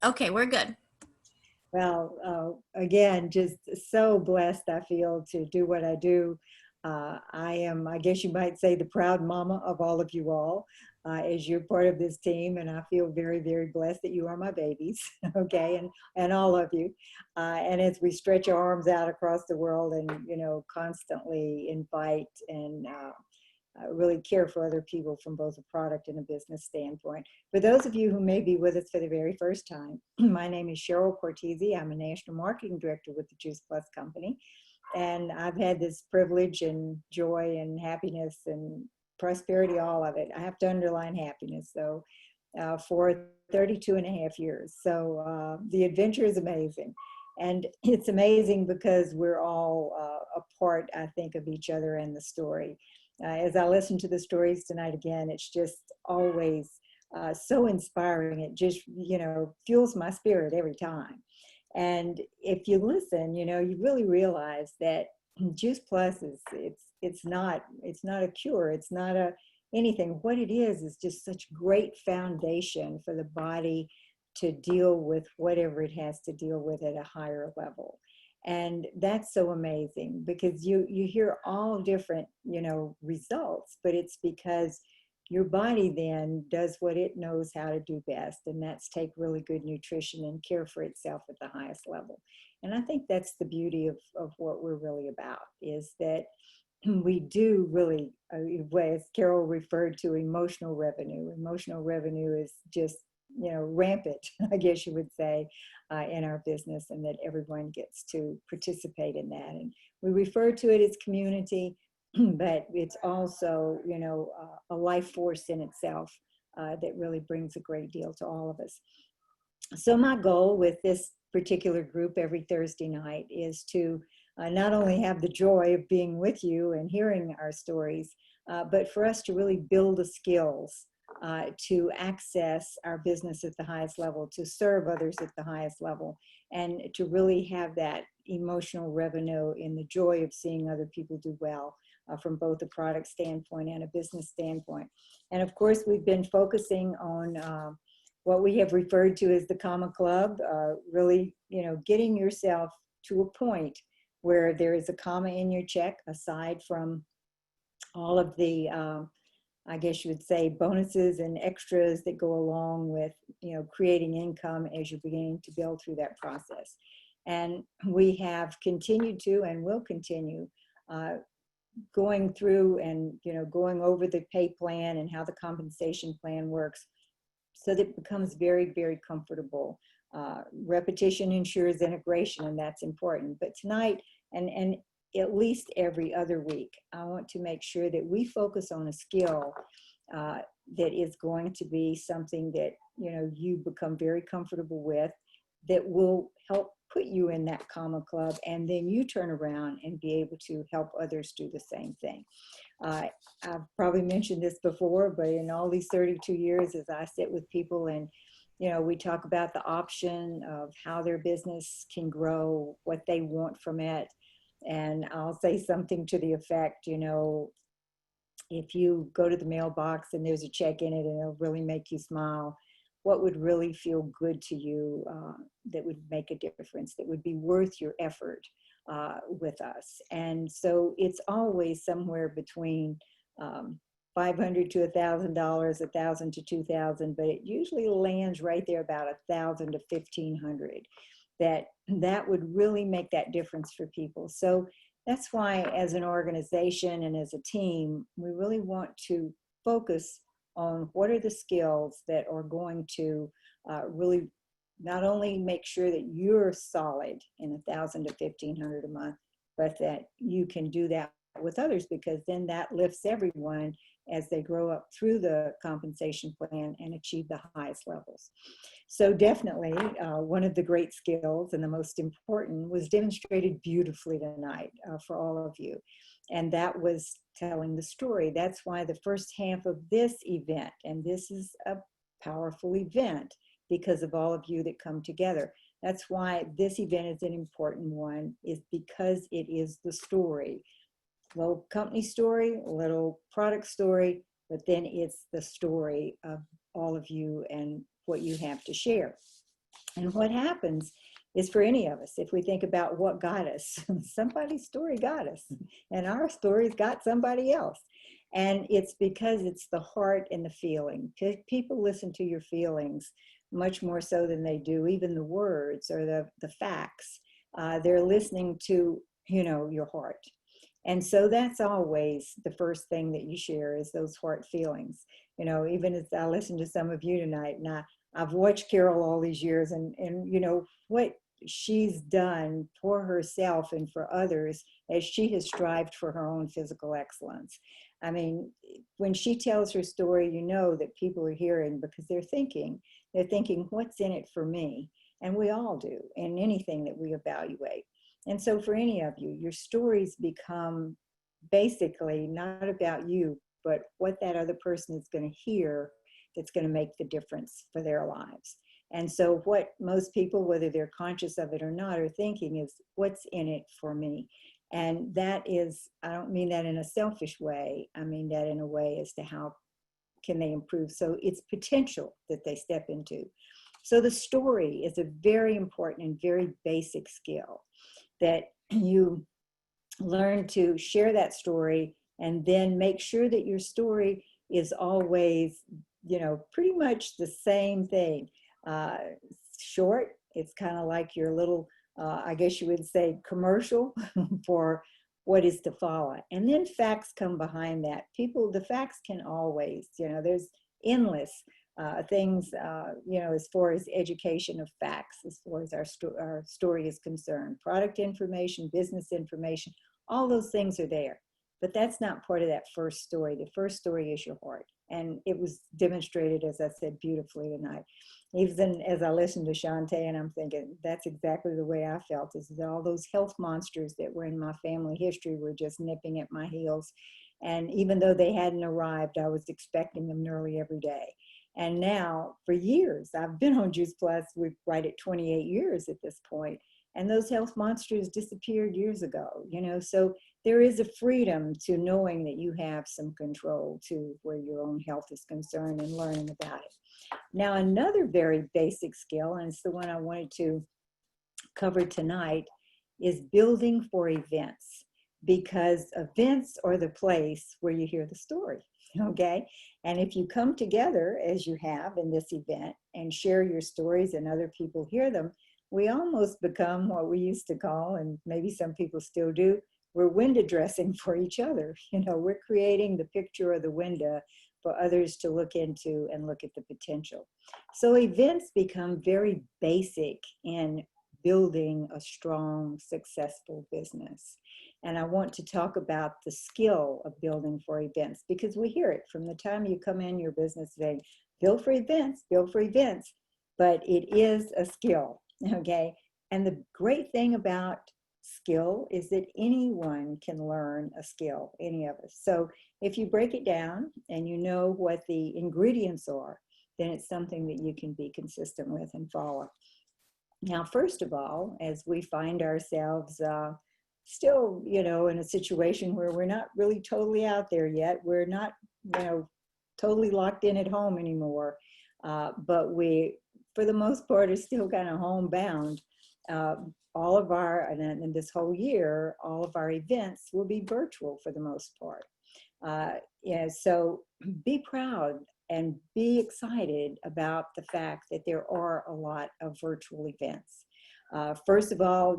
Okay, we're good. Well, again, just so blessed I feel to do what I do. I am, I guess you might say, the proud mama of all of you all, as you're part of this team, and I feel very, very blessed that you are my babies, okay, and all of you. And as we stretch our arms out across the world and, constantly invite and really care for other people from both a product and a business standpoint. For those of you who may be with us for the very first time, my name is Cheryl Cortese. I'm a National Marketing Director with the Juice Plus Company. And I've had this privilege and joy and happiness and prosperity, all of it. I have to underline happiness, though, for 32 and a half years. So the adventure is amazing. And it's amazing because we're all a part, I think, of each other and the story. As I listen to the stories tonight again, it's just always so inspiring. It just, fuels my spirit every time. And if you listen, you really realize that Juice Plus it's not a cure. It's not anything. What it is just such great foundation for the body to deal with whatever it has to deal with at a higher level. And that's so amazing because you hear all different, results, but it's because your body then does what it knows how to do best, and that's take really good nutrition and care for itself at the highest level. And I think that's the beauty of what we're really about, is that we do really, as Carol referred to, emotional revenue. Emotional revenue is just, rampant, I guess you would say, in our business, and that everyone gets to participate in that. And we refer to it as community, but it's also, a life force in itself that really brings a great deal to all of us. So my goal with this particular group every Thursday night is to not only have the joy of being with you and hearing our stories, but for us to really build the skills to access our business at the highest level, to serve others at the highest level, and to really have that emotional revenue in the joy of seeing other people do well from both a product standpoint and a business standpoint. And of course, we've been focusing on what we have referred to as the Comma Club, really, getting yourself to a point where there is a comma in your check, aside from all of the I guess you would say, bonuses and extras that go along with, creating income as you're beginning to build through that process. And we have continued to and will continue going through and, going over the pay plan and how the compensation plan works, so that it becomes very, very comfortable. Repetition ensures integration, and that's important. But tonight, and at least every other week, I want to make sure that we focus on a skill that is going to be something that, you become very comfortable with, that will help put you in that Comma Club, and then you turn around and be able to help others do the same thing. I've probably mentioned this before, but in all these 32 years, as I sit with people and we talk about the option of how their business can grow, what they want from it. And I'll say something to the effect, if you go to the mailbox and there's a check in it and it'll really make you smile, what would really feel good to you that would make a difference, that would be worth your effort with us? And so it's always somewhere between $500 to $1,000, $1,000 to $2,000, but it usually lands right there about $1,000 to $1,500. That would really make that difference for people. So that's why, as an organization and as a team, we really want to focus on what are the skills that are going to really not only make sure that you're solid in $1,000 to $1,500 a month, but that you can do that with others, because then that lifts everyone as they grow up through the compensation plan and achieve the highest levels. So definitely one of the great skills, and the most important, was demonstrated beautifully tonight for all of you. And that was telling the story. That's why the first half of this event, and this is a powerful event because of all of you that come together. That's why this event is an important one, is because it is the story. Little company story, a little product story, but then it's the story of all of you and what you have to share. And what happens is, for any of us, if we think about what got us, somebody's story got us, and our stories got somebody else. And it's because it's the heart and the feeling. People listen to your feelings much more so than they do even the words or the facts. They're listening to, your heart. And so that's always the first thing that you share is those heart feelings. Even as I listen to some of you tonight, and I've watched Carol all these years, and what she's done for herself and for others as she has strived for her own physical excellence. I mean, when she tells her story, that people are hearing because they're thinking, what's in it for me? And we all do in anything that we evaluate. And so for any of you, your stories become basically not about you, but what that other person is going to hear that's going to make the difference for their lives. And so what most people, whether they're conscious of it or not, are thinking is, what's in it for me? And that is, I don't mean that in a selfish way. I mean that in a way as to how can they improve. So it's potential that they step into. So the story is a very important and very basic skill that you learn to share that story, and then make sure that your story is always, pretty much the same thing. Short, it's kind of like your little, I guess you would say, commercial for what is to follow. And then facts come behind that. The facts can always, there's endless things, as far as education of facts, as far as our story is concerned. Product information, business information, all those things are there. But that's not part of that first story. The first story is your heart. And it was demonstrated, as I said, beautifully tonight. Even as I listened to Shantae, and I'm thinking, that's exactly the way I felt, is that all those health monsters that were in my family history were just nipping at my heels. And even though they hadn't arrived, I was expecting them nearly every day. And now, for years, I've been on Juice Plus, we're right at 28 years at this point, and those health monsters disappeared years ago, so there is a freedom to knowing that you have some control to where your own health is concerned and learning about it. Now, another very basic skill, and it's the one I wanted to cover tonight, is building for events, because events are the place where you hear the story. Okay. And if you come together as you have in this event and share your stories and other people hear them, we almost become what we used to call, and maybe some people still do, we're window dressing for each other. We're creating the picture of the window for others to look into and look at the potential. So events become very basic in building a strong, successful business. And I want to talk about the skill of building for events, because we hear it from the time you come in your business saying, build for events, but it is a skill, okay? And the great thing about skill is that anyone can learn a skill, any of us. So if you break it down and you know what the ingredients are, then it's something that you can be consistent with and follow. Now, first of all, as we find ourselves still, in a situation where we're not really totally out there yet, we're not, totally locked in at home anymore, but we, for the most part, are still kind of homebound. All of our, and this whole year, all of our events will be virtual for the most part. So be proud and be excited about the fact that there are a lot of virtual events. First of all,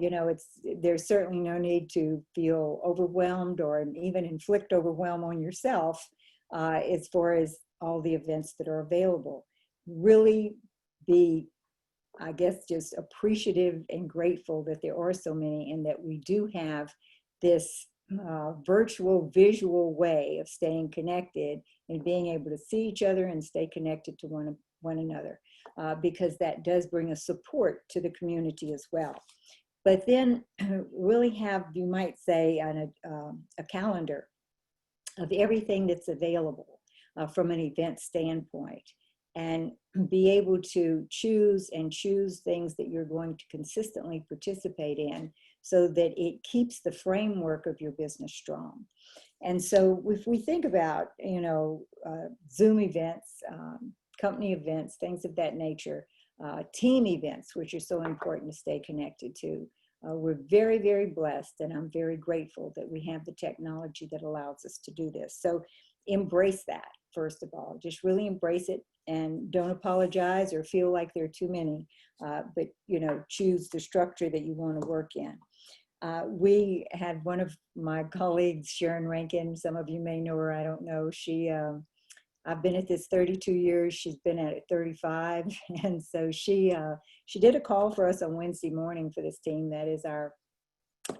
there's certainly no need to feel overwhelmed or even inflict overwhelm on yourself as far as all the events that are available. Really be, I guess, just appreciative and grateful that there are so many, and that we do have this virtual visual way of staying connected and being able to see each other and stay connected to one another, because that does bring a support to the community as well. But then really have, you might say, on a calendar of everything that's available from an event standpoint, and be able to choose things that you're going to consistently participate in, so that it keeps the framework of your business strong. And so if we think about, Zoom events, company events, things of that nature, team events, which are so important to stay connected to. We're very, very blessed, and I'm very grateful that we have the technology that allows us to do this. So embrace that, first of all. Just really embrace it, and don't apologize or feel like there are too many, but choose the structure that you want to work in. We had one of my colleagues, Sharon Rankin, some of you may know her, I don't know. I've been at this 32 years. She's been at it 35. And so she did a call for us on Wednesday morning for this team. That is our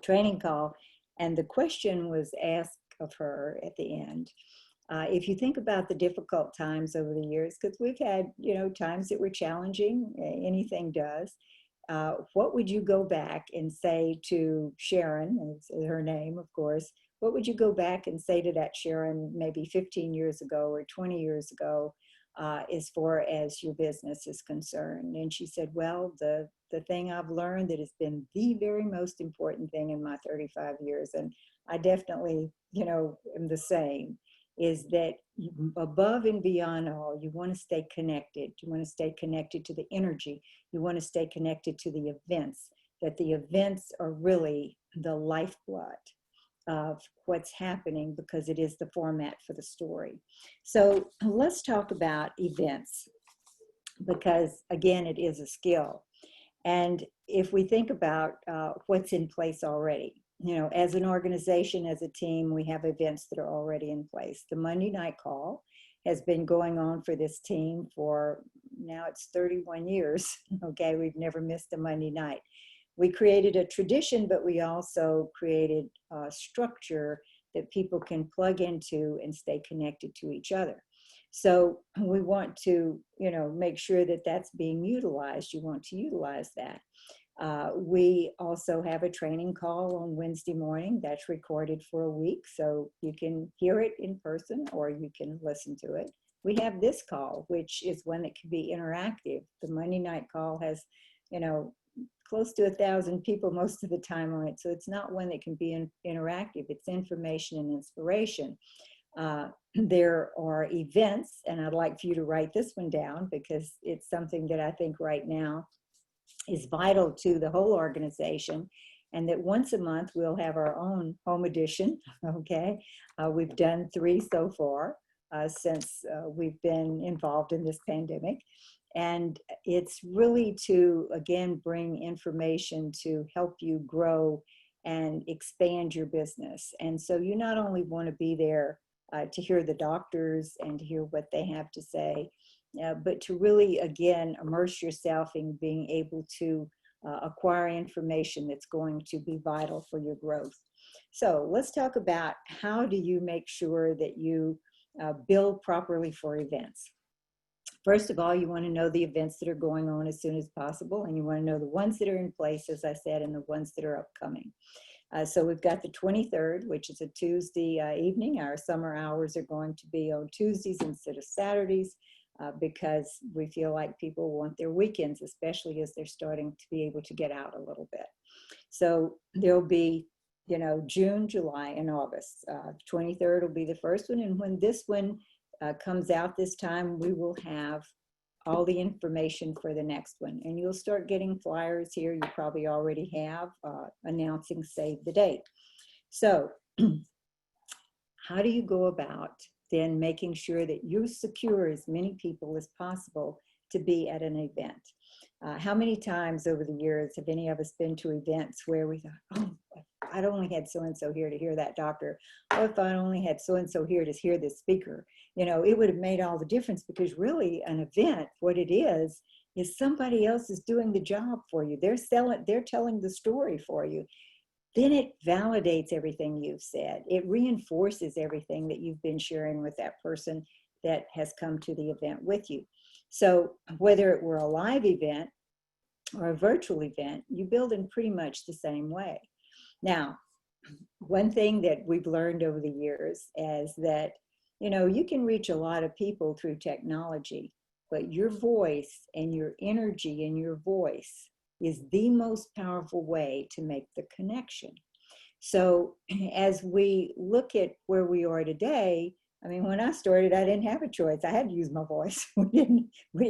training call. And the question was asked of her at the end. If you think about the difficult times over the years, because we've had, times that were challenging, anything does. What would you go back and say to Sharon, is her name, of course, what would you go back and say to that Sharon maybe 15 years ago or 20 years ago as far as your business is concerned? And she said, well, the thing I've learned that has been the very most important thing in my 35 years, and I definitely, am the same, is that above and beyond all, you want to stay connected. You want to stay connected to the energy. You want to stay connected to the events, that the events are really the lifeblood of what's happening, because it is the format for the story. So let's talk about events, because again, it is a skill. And if we think about what's in place already, as an organization, as a team, we have events that are already in place. The Monday night call has been going on for this team for now it's 31 years. Okay, we've never missed a Monday night. We created a tradition, but we also created a structure that people can plug into and stay connected to each other. So we want to, make sure that that's being utilized. You want to utilize that. We also have a training call on Wednesday morning that's recorded for a week, so you can hear it in person or you can listen to it. We have this call, which is one that can be interactive. The Monday night call has, close to 1,000 people most of the time on it. So it's not one that can be interactive. It's information and inspiration. There are events, and I'd like for you to write this one down because it's something that I think right now is vital to the whole organization, and that once a month we'll have our own home edition. Okay, we've done 3 so far since we've been involved in this pandemic. And it's really to, again, bring information to help you grow and expand your business. And so you not only want to be there to hear the doctors and to hear what they have to say, but to really, again, immerse yourself in being able to acquire information that's going to be vital for your growth. So let's talk about how do you make sure that you build properly for events. First of all, you want to know the events that are going on as soon as possible, and you want to know the ones that are in place, as I said, and the ones that are upcoming. So we've got the 23rd, which is a Tuesday evening. Our summer hours are going to be on Tuesdays instead of Saturdays because we feel like people want their weekends, especially as they're starting to be able to get out a little bit. So there'll be, June, July, and August. 23rd will be the first one, and when this one comes out this time, we will have all the information for the next one. And you'll start getting flyers here. You probably already have announcing save the date. So how do you go about then making sure that you secure as many people as possible to be at an event? How many times over the years have any of us been to events where we thought, oh, I'd only had so-and-so here to hear that doctor. Oh, if I only had so-and-so here to hear this speaker, it would have made all the difference, because really an event, what it is somebody else is doing the job for you. They're telling the story for you. Then it validates everything you've said. It reinforces everything that you've been sharing with that person that has come to the event with you. So whether it were a live event or a virtual event, you build in pretty much the same way. Now, one thing that we've learned over the years is that, you can reach a lot of people through technology, but your voice and your energy in your voice is the most powerful way to make the connection. So as we look at where we are today, I mean, when I started, I didn't have a choice. I had to use my voice. We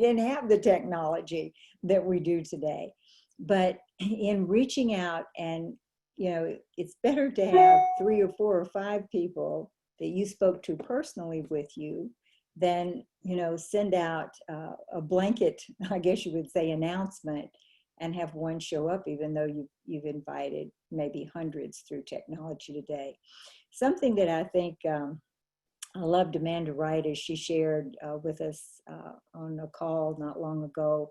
didn't have the technology that we do today. But in reaching out, and it's better to have 3 or 4 or 5 people that you spoke to personally with you than send out a blanket, I guess you would say, announcement and have one show up, even though you've invited maybe hundreds through technology today. Something that I think I loved Amanda Wright, as she shared with us on a call not long ago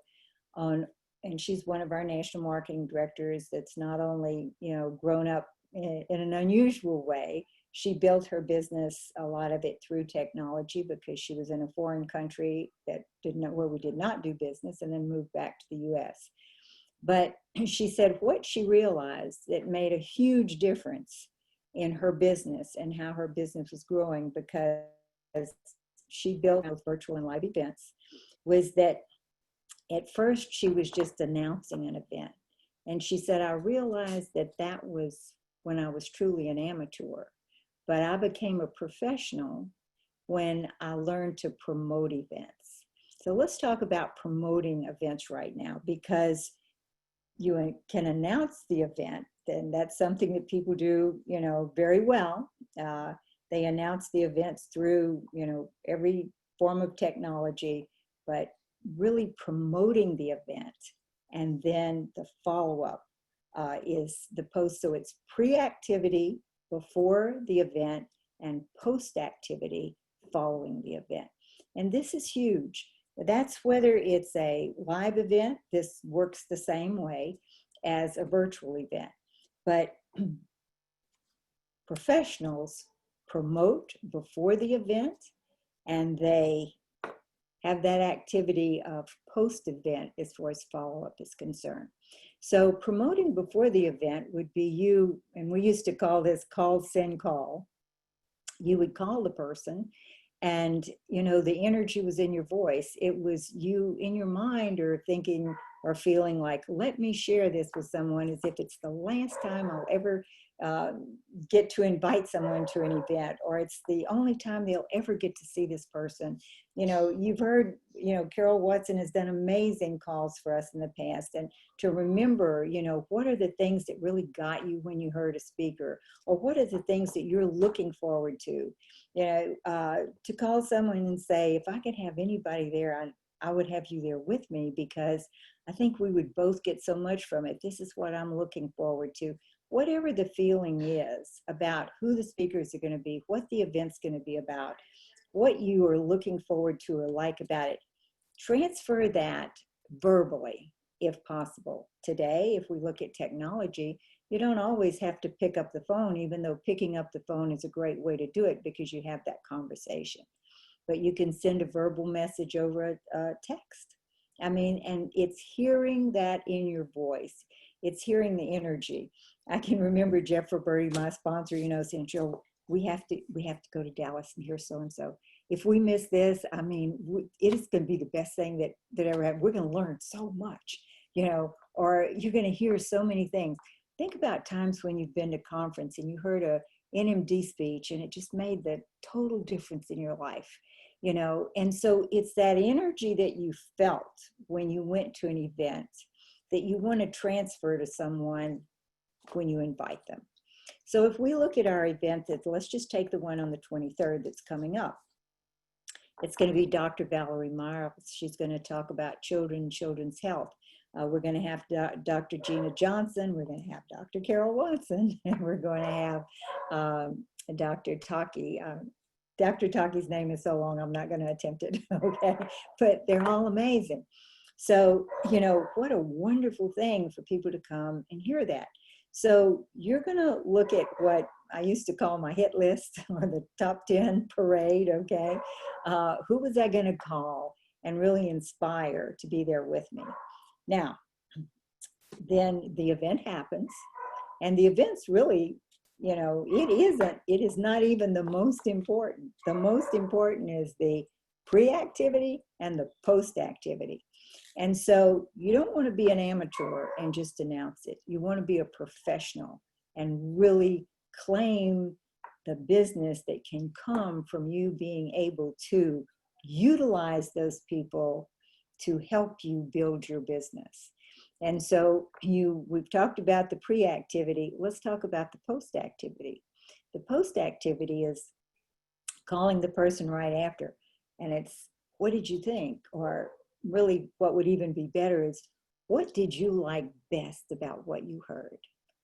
and she's one of our national marketing directors that's not only, grown up in an unusual way. She built her business, a lot of it through technology, because she was in a foreign country where we did not do business, and then moved back to the US. But she said what she realized that made a huge difference in her business and how her business was growing, because she built those virtual and live events, was that at first she was just announcing an event. And she said, I realized that was when I was truly an amateur, but I became a professional when I learned to promote events. So let's talk about promoting events right now, because you can announce the event, and that's something that people do, very well. They announce the events through, every form of technology, but really promoting the event. And then the follow-up is the post. So it's pre-activity before the event and post-activity following the event. And this is huge. That's whether it's a live event. This works the same way as a virtual event. But professionals promote before the event, and they have that activity of post-event as far as follow-up is concerned. So promoting before the event would be you, and we used to call this call, send, call. You would call the person, and the energy was in your voice. It was you in your mind or thinking or feeling like, let me share this with someone, as if it's the last time I'll ever get to invite someone to an event, or it's the only time they'll ever get to see this person. You've heard, Carol Watson has done amazing calls for us in the past, and to remember, what are the things that really got you when you heard a speaker, or what are the things that you're looking forward to, to call someone and say, if I could have anybody there, I would have you there with me, because I think we would both get so much from it. This is what I'm looking forward to. Whatever the feeling is about who the speakers are going to be, what the event's going to be about, what you are looking forward to or like about it, transfer that verbally if possible. Today, if we look at technology, you don't always have to pick up the phone, even though picking up the phone is a great way to do it because you have that conversation. But you can send a verbal message over a text. I mean, and it's hearing that in your voice. It's hearing the energy. I can remember Jeff Roberti, my sponsor, saying, Jill, we have to go to Dallas and hear so-and-so. If we miss this, I mean, it is going to be the best thing that ever happened. We're going to learn so much, or you're going to hear so many things. Think about times when you've been to conference and you heard a NMD speech and it just made the total difference in your life, and so it's that energy that you felt when you went to an event that you want to transfer to someone when you invite them. So if we look at our event, let's just take the one on the 23rd that's coming up. It's going to be Dr. Valerie Miles. She's going to talk about children's health. We're going to have Dr. Gina Johnson. We're going to have Dr. Carol Watson, and we're going to have Dr. Taki. Dr. Taki's name is so long, I'm not going to attempt it, okay? But they're all amazing. So, what a wonderful thing for people to come and hear that. So you're going to look at what I used to call my hit list, or the top 10 parade, okay? Who was I going to call and really inspire to be there with me? Now, then the event happens, and the event's really, it is not even the most important. The most important is the pre-activity and the post-activity. And so you don't want to be an amateur and just announce it. You want to be a professional and really claim the business that can come from you being able to utilize those people to help you build your business. And so we've talked about the pre-activity. Let's talk about the post-activity. The post-activity is calling the person right after. And it's, what did you think? Or really what would even be better is, what did you like best about what you heard?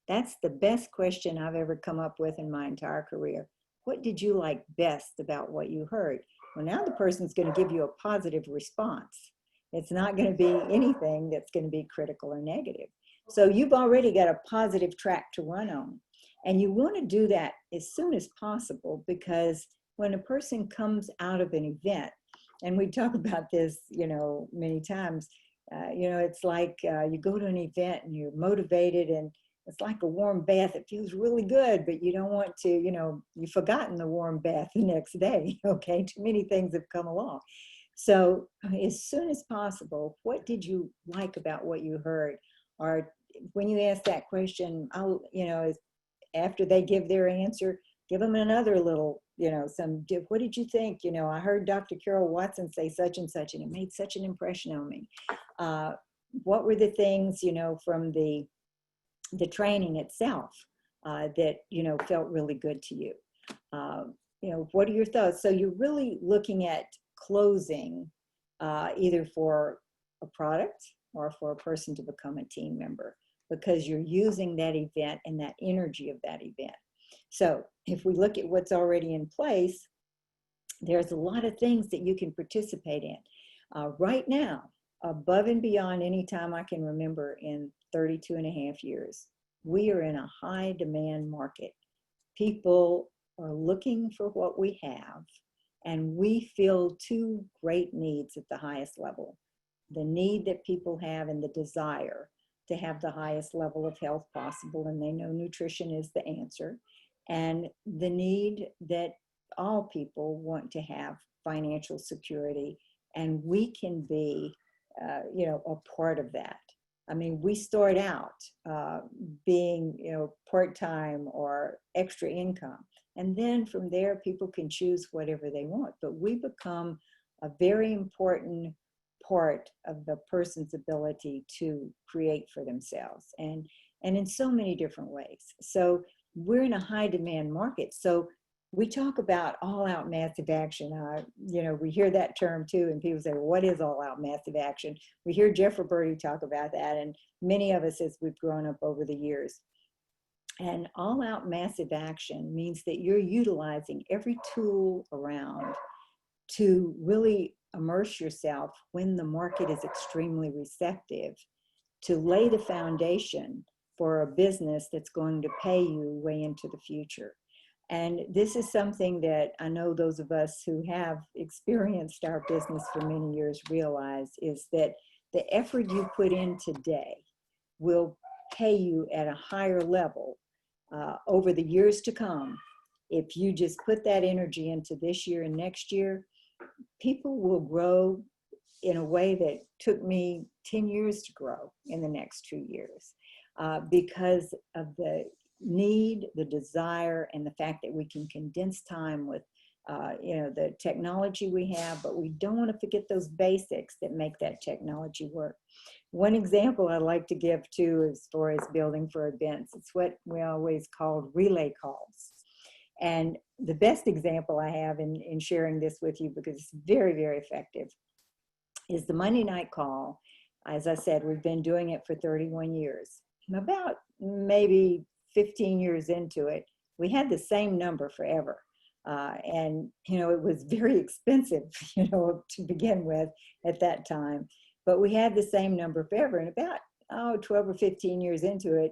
That's the best question I've ever come up with in my entire career. What did you like best about what you heard? Well, now the person's going to give you a positive response. It's not going to be anything that's going to be critical or negative. So you've already got a positive track to run on. And you want to do that as soon as possible, because when a person comes out of an event, and we talk about this, many times, it's like you go to an event and you're motivated, and it's like a warm bath. It feels really good, but you don't want to, you've forgotten the warm bath the next day. Okay, too many things have come along. So as soon as possible, what did you like about what you heard? Or when you ask that question, after they give their answer, give them another little, what did you think? I heard Dr. Carol Watson say such and such, and it made such an impression on me. What were the things, from the training itself that, felt really good to you? What are your thoughts? So you're really looking at closing either for a product or for a person to become a team member, because you're using that event and that energy of that event. So if we look at what's already in place, there's a lot of things that you can participate in. Right now, above and beyond any time I can remember in 32 and a half years, we are in a high demand market. People are looking for what we have, and we fill two great needs at the highest level. The need that people have and the desire to have the highest level of health possible, and they know nutrition is the answer, and the need that all people want to have financial security, and we can be, a part of that. I mean, we start out being, part-time or extra income, and then from there, people can choose whatever they want, but we become a very important part of the person's ability to create for themselves, and in so many different ways. So we're in a high demand market. So we talk about all out massive action. We hear that term too, and people say, well, what is all out massive action? We hear Jeff Roberti talk about that, and many of us as we've grown up over the years. And all out massive action means that you're utilizing every tool around to really immerse yourself when the market is extremely receptive, to lay the foundation for a business that's going to pay you way into the future. And this is something that I know those of us who have experienced our business for many years realize, is that the effort you put in today will pay you at a higher level over the years to come. If you just put that energy into this year and next year, people will grow in a way that took me 10 years to grow in the next 2 years because of the need, the desire, and the fact that we can condense time with the technology we have, but we don't want to forget those basics that make that technology work. One example I like to give too, as far as building for events, it's what we always called relay calls. And the best example I have in sharing this with you, because it's very, very effective, is the Monday night call. As I said, we've been doing it for 31 years. About maybe 15 years into it, we had the same number forever. And, it was very expensive, to begin with at that time. But we had the same number forever. And about 12 or 15 years into it,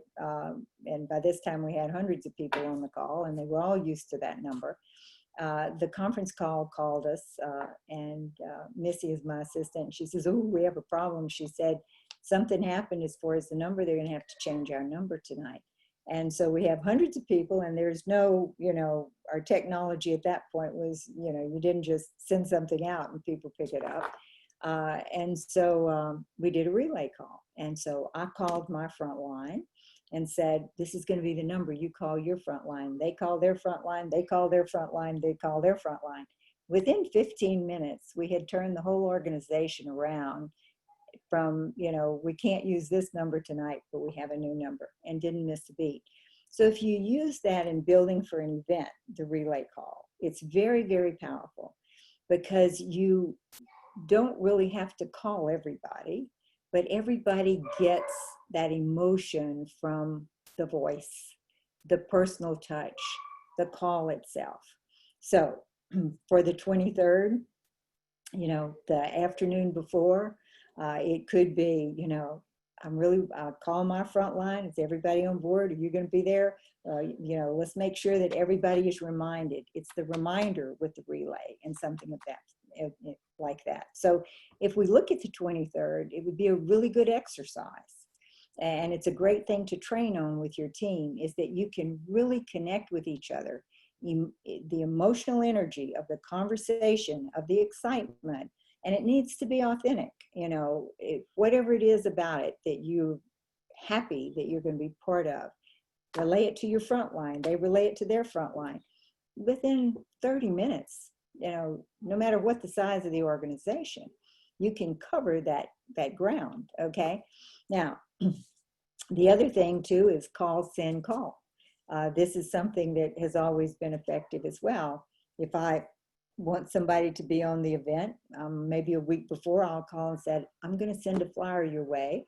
and by this time we had hundreds of people on the call, and they were all used to that number. The conference call called us, and Missy is my assistant. She says, "Oh, we have a problem." She said, "Something happened as far as the number. They're going to have to change our number tonight." And so we have hundreds of people, and there's no, our technology at that point was, you didn't just send something out and people pick it up. And so we did a relay call. And so I called my front line and said, this is going to be the number. You call your front line. They call their front line. They call their front line. They call their front line. Within 15 minutes, we had turned the whole organization around from, we can't use this number tonight, but we have a new number, and didn't miss a beat. So if you use that in building for an event, the relay call, it's very, very powerful, because you don't really have to call everybody, but everybody gets that emotion from the voice, the personal touch, the call itself. So for the 23rd, the afternoon before, it could be, I'll call my front line. Is everybody on board? Are you going to be there? Let's make sure that everybody is reminded. It's the reminder with the relay and something of that, like that. So if we look at the 23rd, it would be a really good exercise. And it's a great thing to train on with your team, is that you can really connect with each other. The emotional energy of the conversation, of the excitement, and it needs to be authentic, whatever it is about it that you're happy that you're going to be part of. Relay it to your front line. They relay it to their front line. Within 30 minutes, no matter what the size of the organization, you can cover that ground, okay? Now, the other thing too is call, send, call. This is something that has always been effective as well. If I want somebody to be on the event, maybe a week before, I'll call and say, I'm going to send a flyer your way.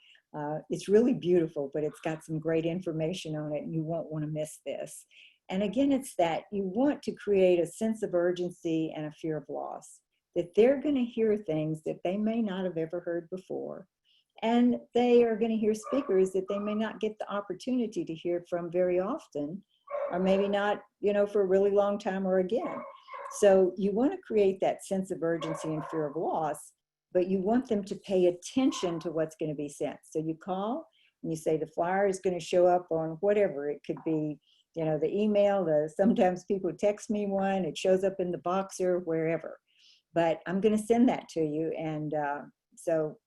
It's really beautiful, but it's got some great information on it, and you won't want to miss this. And again, it's that you want to create a sense of urgency and a fear of loss, that they're going to hear things that they may not have ever heard before. And they are going to hear speakers that they may not get the opportunity to hear from very often, or maybe not, for a really long time or again. So you want to create that sense of urgency and fear of loss, but you want them to pay attention to what's going to be sent. So you call and you say, the flyer is going to show up on whatever. It could be, the email, sometimes people text me one, it shows up in the Boxer, wherever. But I'm going to send that to you. And so,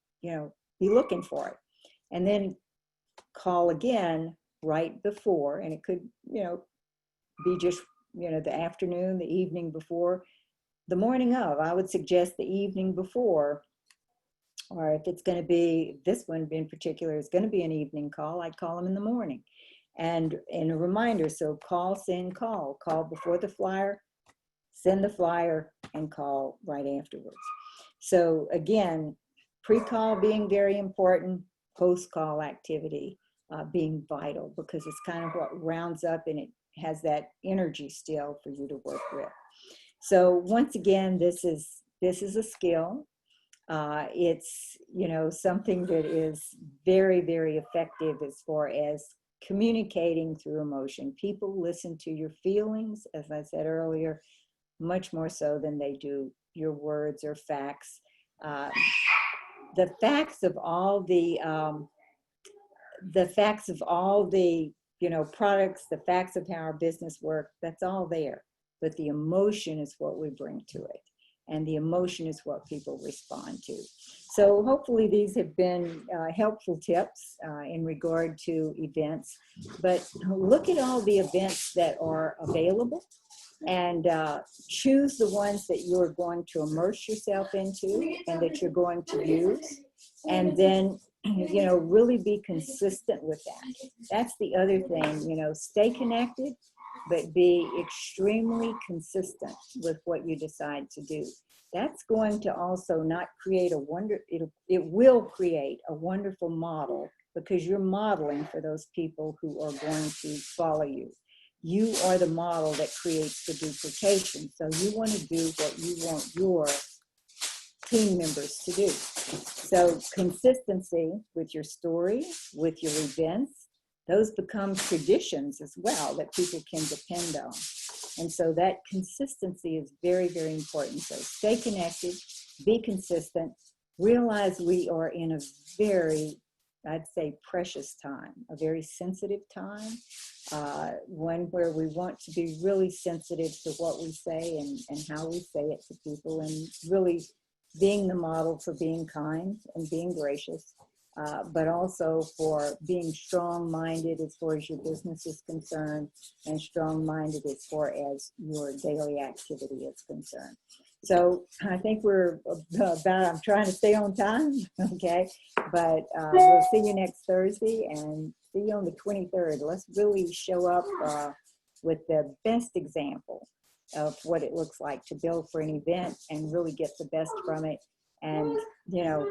be looking for it. And then call again right before, and it could, be just, the afternoon, the evening before, the morning of. I would suggest the evening before, or if it's going to be, this one in particular is going to be an evening call, I'd call them in the morning. And a reminder, so call, send, call before the flyer, send the flyer, and call right afterwards. So again, pre-call being very important, post-call activity being vital, because it's kind of what rounds up, and it has that energy still for you to work with. So once again, this is a skill. It's, something that is very, very effective as far as communicating through emotion. People listen to your feelings, as I said earlier, much more so than they do your words or facts. The facts of all the products, the facts of how our business works, that's all there. But the emotion is what we bring to it. And the emotion is what people respond to. So hopefully these have been helpful tips in regard to events. But look at all the events that are available, and choose the ones that you're going to immerse yourself into and that you're going to use. And then, really be consistent with that. That's the other thing, stay connected, but be extremely consistent with what you decide to do. That's going to also not create it will create a wonderful model, because you're modeling for those people who are going to follow you. You are the model that creates the duplication. So you want to do what you want your team members to do. So consistency with your story, with your events, those become traditions as well that people can depend on. And so that consistency is very, very important. So stay connected, be consistent, realize we are in a very, I'd say, precious time, a very sensitive time, one where we want to be really sensitive to what we say and how we say it to people, and really being the model for being kind and being gracious, but also for being strong-minded as far as your business is concerned, and strong-minded as far as your daily activity is concerned. So I think we're about, I'm trying to stay on time, okay? But we'll see you next Thursday and see you on the 23rd. Let's really show up with the best example of what it looks like to build for an event and really get the best from it, and, you know,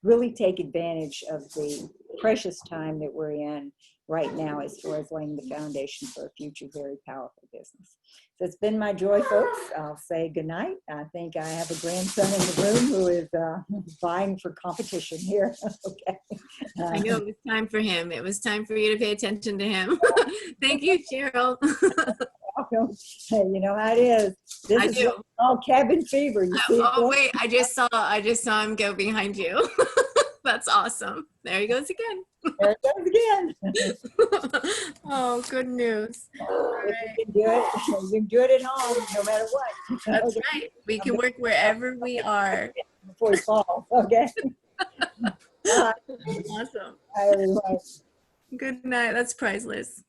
really take advantage of the precious time that we're in right now as far as laying the foundation for a future very powerful business. So it's been my joy, folks. I'll say good night. I think I have a grandson in the room who is vying for competition here. Okay. I know it was time for him. It was time for you to pay attention to him. Thank you, Cheryl. Hey, you know how it is. This is all cabin fever. You see oh wait, I just saw him go behind you. That's awesome. There he goes again. There it goes again. Oh, good news. All If right. you can do it, you can do it at home, no matter what. That's right. We can work wherever we are. Before you fall, okay? Awesome. Bye, everyone. Good night. That's priceless.